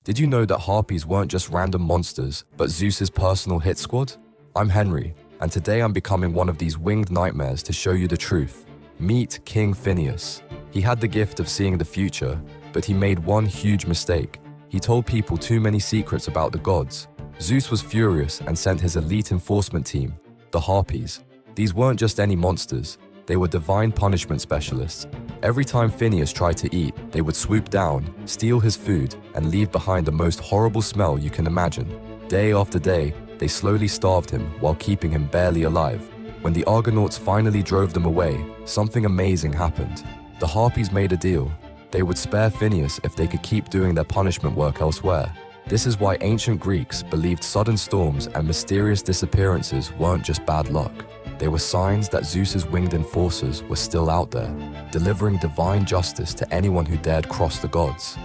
Did you know that harpies weren't just random monsters, but Zeus's personal hit squad? I'm Henry, and today I'm becoming one of these winged nightmares to show you the truth. Meet King Phineus. He had the gift of seeing the future, but he made one huge mistake. He told people too many secrets about the gods. Zeus was furious and sent his elite enforcement team, the Harpies. These weren't just any monsters, they were divine punishment specialists. Every time Phineus tried to eat, they would swoop down, steal his food, and leave behind the most horrible smell you can imagine. Day after day, they slowly starved him while keeping him barely alive. When the Argonauts finally drove them away, something amazing happened. The Harpies made a deal. They would spare Phineus if they could keep doing their punishment work elsewhere. This is why ancient Greeks believed sudden storms and mysterious disappearances weren't just bad luck. They were signs that Zeus's winged enforcers were still out there, delivering divine justice to anyone who dared cross the gods.